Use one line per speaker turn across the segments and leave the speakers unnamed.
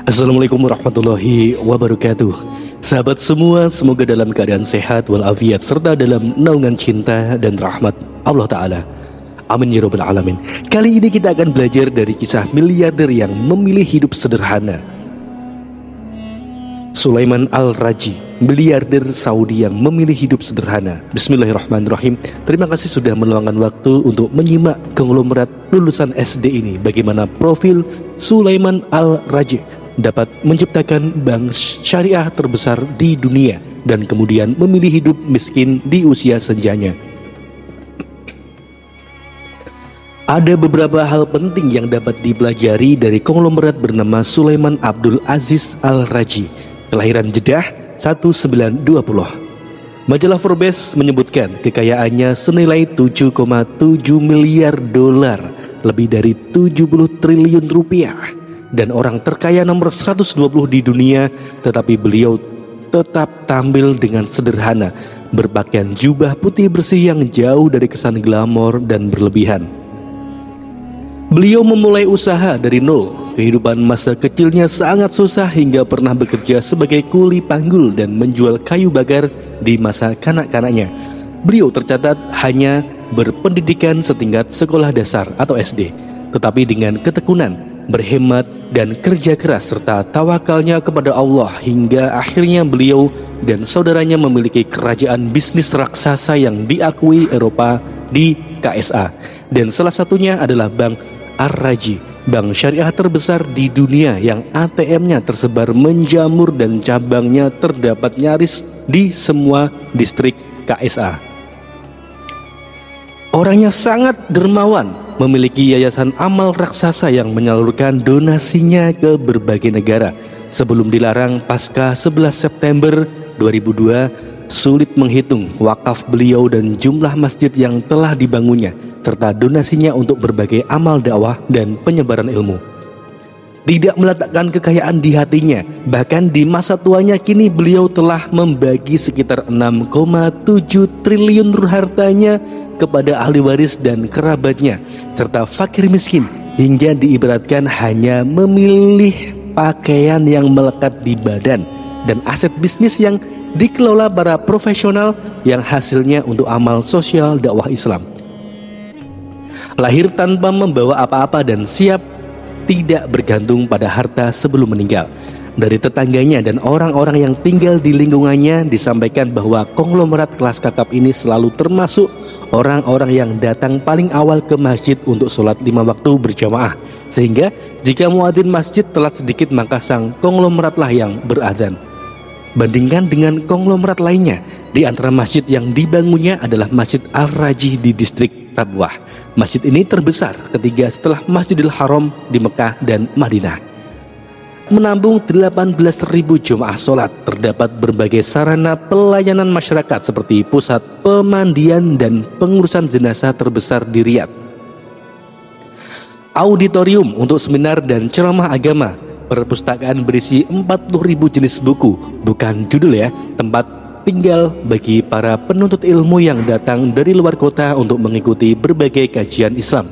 Assalamualaikum warahmatullahi wabarakatuh. Sahabat semua, semoga dalam keadaan sehat walafiat serta dalam naungan cinta dan rahmat Allah Ta'ala. Amin ya rabbal alamin. Kali ini kita akan belajar dari kisah miliarder yang memilih hidup sederhana, Sulaiman Al-Raji, miliarder Saudi yang memilih hidup sederhana. Bismillahirrahmanirrahim. Terima kasih sudah meluangkan waktu untuk menyimak konglomerat lulusan SD ini, bagaimana profil Sulaiman Al-Raji dapat menciptakan bank syariah terbesar di dunia dan kemudian memilih hidup miskin di usia senjanya. Ada beberapa hal penting yang dapat dipelajari dari konglomerat bernama Sulaiman Abdul Aziz Al-Raji, kelahiran Jeddah 1920. Majalah Forbes menyebutkan kekayaannya senilai 7,7 miliar dolar, lebih dari 70 triliun rupiah, dan orang terkaya nomor 120 di dunia. Tetapi beliau tetap tampil dengan sederhana, berpakaian jubah putih bersih yang jauh dari kesan glamor dan berlebihan. Beliau memulai usaha dari nol. Kehidupan masa kecilnya sangat susah hingga pernah bekerja sebagai kuli panggul dan menjual kayu bakar di masa kanak-kanaknya. Beliau tercatat hanya berpendidikan setingkat sekolah dasar atau SD, tetapi dengan ketekunan, berhemat, dan kerja keras serta tawakalnya kepada Allah hingga akhirnya beliau dan saudaranya memiliki kerajaan bisnis raksasa yang diakui Eropa di KSA, dan salah satunya adalah Bank Ar-Raji, bank syariah terbesar di dunia yang ATM-nya tersebar menjamur dan cabangnya terdapat nyaris di semua distrik KSA. Orangnya sangat dermawan, memiliki yayasan amal raksasa yang menyalurkan donasinya ke berbagai negara. Sebelum dilarang pasca 11 September 2002, sulit menghitung wakaf beliau dan jumlah masjid yang telah dibangunnya, serta donasinya untuk berbagai amal dakwah dan penyebaran ilmu. Tidak meletakkan kekayaan di hatinya, bahkan di masa tuanya kini beliau telah membagi sekitar 6,7 triliun hartanya kepada ahli waris dan kerabatnya, serta fakir miskin, hingga diibaratkan hanya memilih pakaian yang melekat di badan dan aset bisnis yang dikelola para profesional yang hasilnya untuk amal sosial dakwah Islam. Lahir tanpa membawa apa-apa dan siap tidak bergantung pada harta sebelum meninggal. Dari tetangganya dan orang-orang yang tinggal di lingkungannya disampaikan bahwa konglomerat kelas kakap ini selalu termasuk orang-orang yang datang paling awal ke masjid untuk sholat 5 waktu berjamaah, sehingga jika muadzin masjid telat sedikit maka sang konglomeratlah yang berazan. Bandingkan dengan konglomerat lainnya, di antara masjid yang dibangunnya adalah Masjid Al-Raji di distrik Rabwah. Masjid ini terbesar ketiga setelah Masjidil Haram di Mekah dan Madinah. Menampung 18.000 jemaah sholat, terdapat berbagai sarana pelayanan masyarakat seperti pusat pemandian dan pengurusan jenazah terbesar di Riyadh, auditorium untuk seminar dan ceramah agama, perpustakaan berisi 40.000 jenis buku, bukan judul ya, tempat tinggal bagi para penuntut ilmu yang datang dari luar kota untuk mengikuti berbagai kajian Islam,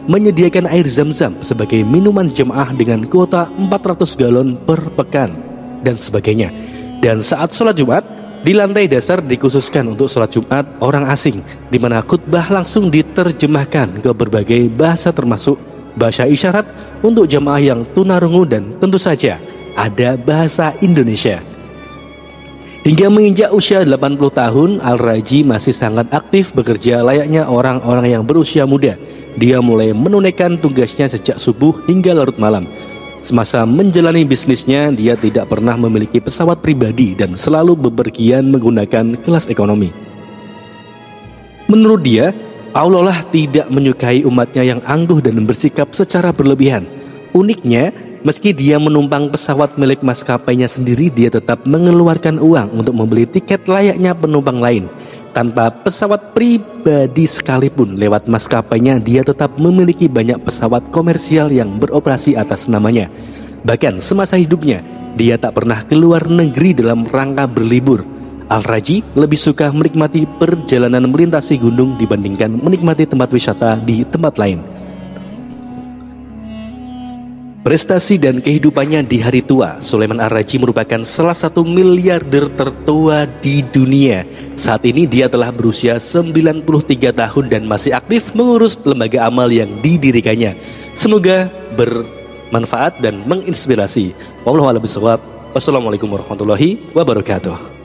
menyediakan air zam-zam sebagai minuman jemaah dengan kuota 400 galon per pekan, dan sebagainya. Dan saat sholat Jumat, di lantai dasar dikhususkan untuk sholat Jumat orang asing, di mana khutbah langsung diterjemahkan ke berbagai bahasa termasuk bahasa isyarat untuk jemaah yang tunarungu, dan tentu saja ada bahasa Indonesia. Hingga menginjak usia 80 tahun, Al-Raji masih sangat aktif bekerja layaknya orang-orang yang berusia muda. Dia mulai menunaikan tugasnya sejak subuh hingga larut malam. Semasa menjalani bisnisnya, dia tidak pernah memiliki pesawat pribadi dan selalu bepergian menggunakan kelas ekonomi. Menurut dia, Allah lah tidak menyukai umatnya yang angkuh dan bersikap secara berlebihan. Uniknya, meski dia menumpang pesawat milik maskapainya sendiri, dia tetap mengeluarkan uang untuk membeli tiket layaknya penumpang lain. Tanpa pesawat pribadi sekalipun lewat maskapainya, dia tetap memiliki banyak pesawat komersial yang beroperasi atas namanya. Bahkan semasa hidupnya, dia tak pernah keluar negeri dalam rangka berlibur. Al-Raji lebih suka menikmati perjalanan melintasi gunung dibandingkan menikmati tempat wisata di tempat lain. Prestasi dan kehidupannya di hari tua, Sulaiman Ar-Raji merupakan salah satu miliarder tertua di dunia. Saat ini dia telah berusia 93 tahun dan masih aktif mengurus lembaga amal yang didirikannya. Semoga bermanfaat dan menginspirasi. Wallahu a'lam bishawab. Wassalamualaikum warahmatullahi wabarakatuh.